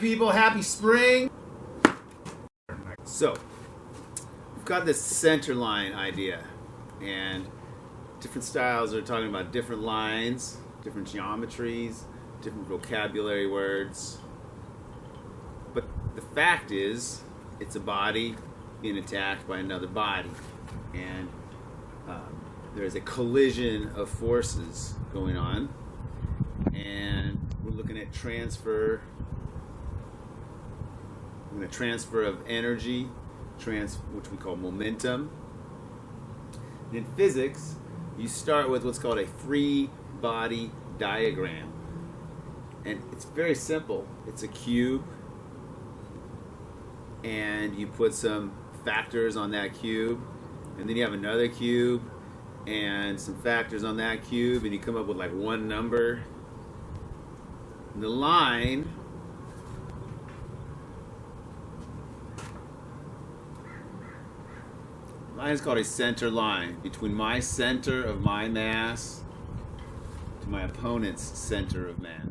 people, happy spring. So, we've got this Centerline idea, and different styles are talking about different lines, different geometries, different vocabulary words. But the fact is, it's a body being attacked by another body, and there's a collision of forces going on, and we're looking at transfer. We're going to transfer of energy, which we call momentum. And in physics, you start with what's called a free body diagram, and it's very simple. It's a cube, and you put some factors on that cube, and then you have another cube and some factors on that cube, and you come up with like one number. And the line is called a center line between my center of my mass to my opponent's center of mass.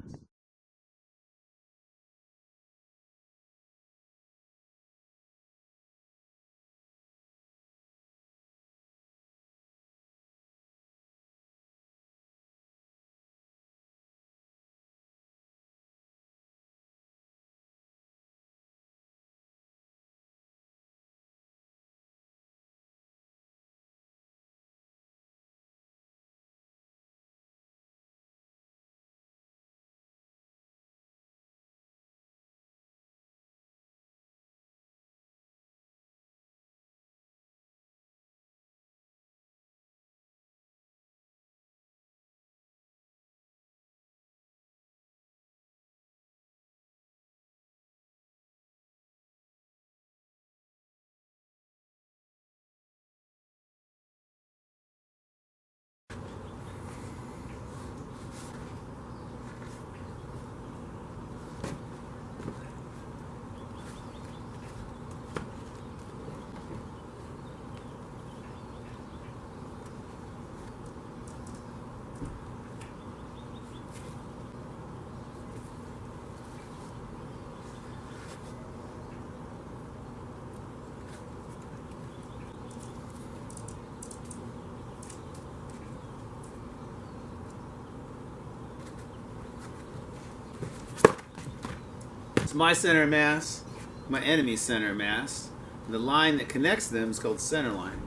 It's my center of mass, my enemy's center of mass. And the line that connects them is called Centerline.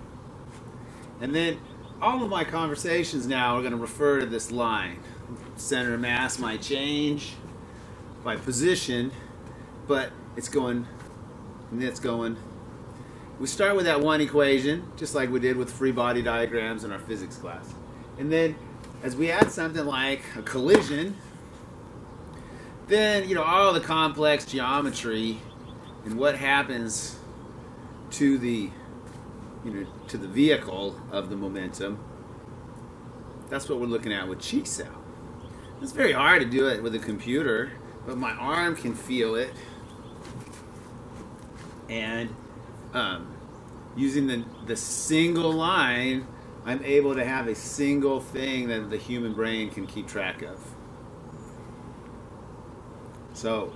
And then all of my conversations now are going to refer to this line. Center of mass might change by position, but it's going, and it's going. We start with that one equation, just like we did with free body diagrams in our physics class. And then as we add something like a collision, then, all the complex geometry and what happens to the, to the vehicle of the momentum, that's what we're looking at with chi sao. It's very hard to do it with a computer, but my arm can feel it. And using the single line, I'm able to have a single thing that the human brain can keep track of. So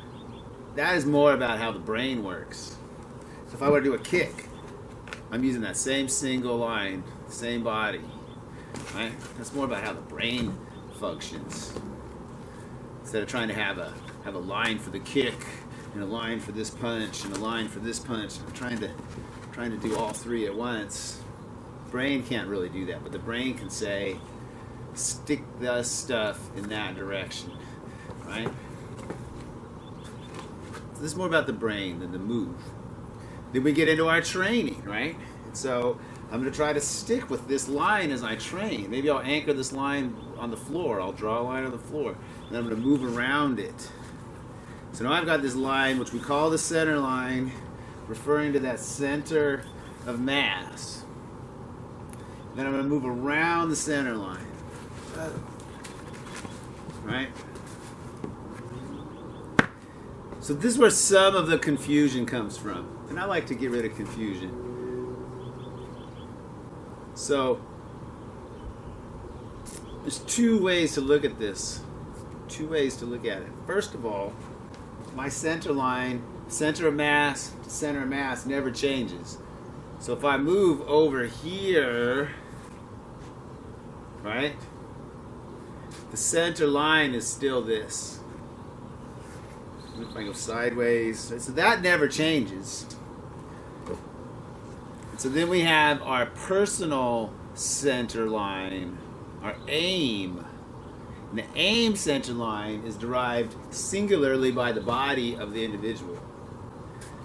that is more about how the brain works. So if I were to do a kick, I'm using that same single line, same body, right? That's more about how the brain functions. Instead of trying to have a line for the kick and a line for this punch and a line for this punch, I'm trying to do all three at once. Brain can't really do that, but the brain can say, stick the stuff in that direction, right? So this is more about the brain than the move. Then we get into our training, right? And so I'm going to try to stick with this line as I train. Maybe I'll anchor this line on the floor. I'll draw a line on the floor. And then I'm going to move around it. So now I've got this line, which we call the center line, referring to that center of mass. Then I'm going to move around the center line. Right? So this is where some of the confusion comes from. And I like to get rid of confusion. So there's two ways to look at this. Two ways to look at it. First of all, my center line, center of mass to center of mass never changes. So if I move over here, right, the center line is still this. If I go sideways, so that never changes. So then we have our personal center line, our aim. And the aim center line is derived singularly by the body of the individual.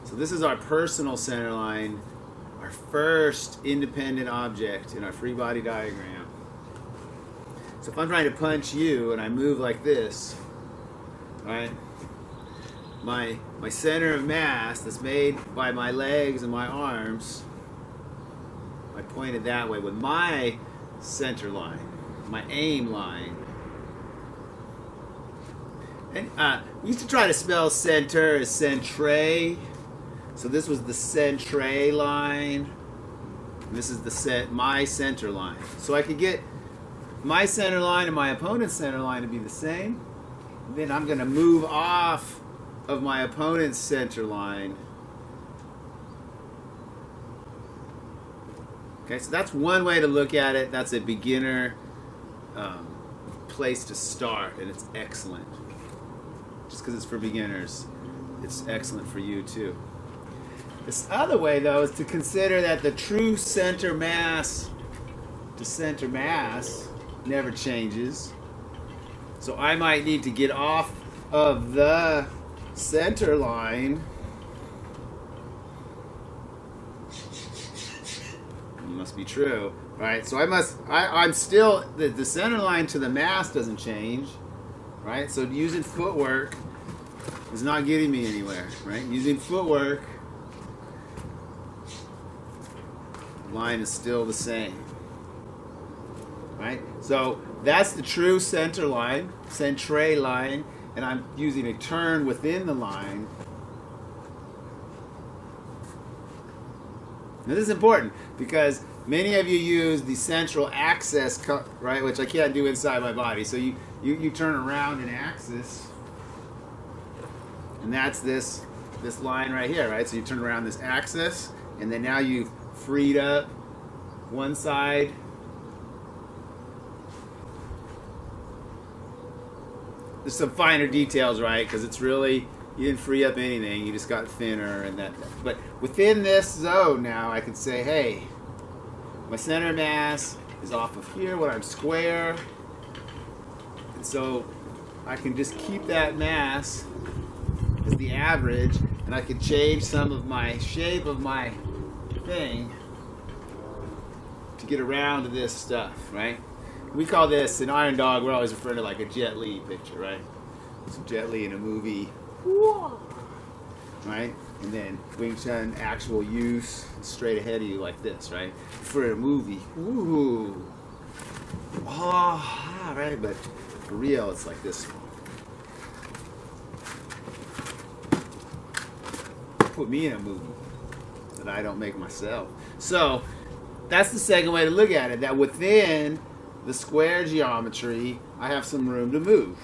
So this is our personal center line, our first independent object in our free body diagram. So if I'm trying to punch you and I move like this, right? My center of mass that's made by my legs and my arms, I pointed that way with my center line, my aim line. And we used to try to spell center as centre. So this was the centre line. And this is the my center line. So I could get my center line and my opponent's center line to be the same. And then I'm going to move off of my opponent's center line. Okay, so that's one way to look at it. That's a beginner place to start, and it's excellent. Just because it's for beginners, it's excellent for you too. This other way, though, is to consider that the true center mass to center mass never changes. So I might need to get off of the center line. It must be true, right? So I'm still, the center line to the mass doesn't change, right? So using footwork is not getting me anywhere, right? Using footwork, line is still the same, right? So that's the true center line, centre line, and I'm using a turn within the line. Now this is important because many of you use the central axis, right, which I can't do inside my body. So you turn around an axis, and that's this line right here, right? So you turn around this axis, and then now you've freed up one side. There's some finer details, right? Because it's really, you didn't free up anything, you just got thinner and that. But within this zone now, I can say, hey, my center of mass is off of here when I'm square. And so I can just keep that mass as the average, and I can change some of my shape of my thing to get around to this stuff, right? We call this, in Iron Dog, we're always referring to like a Jet Li picture, right? So Jet Li in a movie, right? And then Wing Chun, actual use, straight ahead of you like this, right? For a movie, ooh, oh, right? But for real, it's like this. Put me in a movie that I don't make myself. So that's the second way to look at it, that within the square geometry, I have some room to move.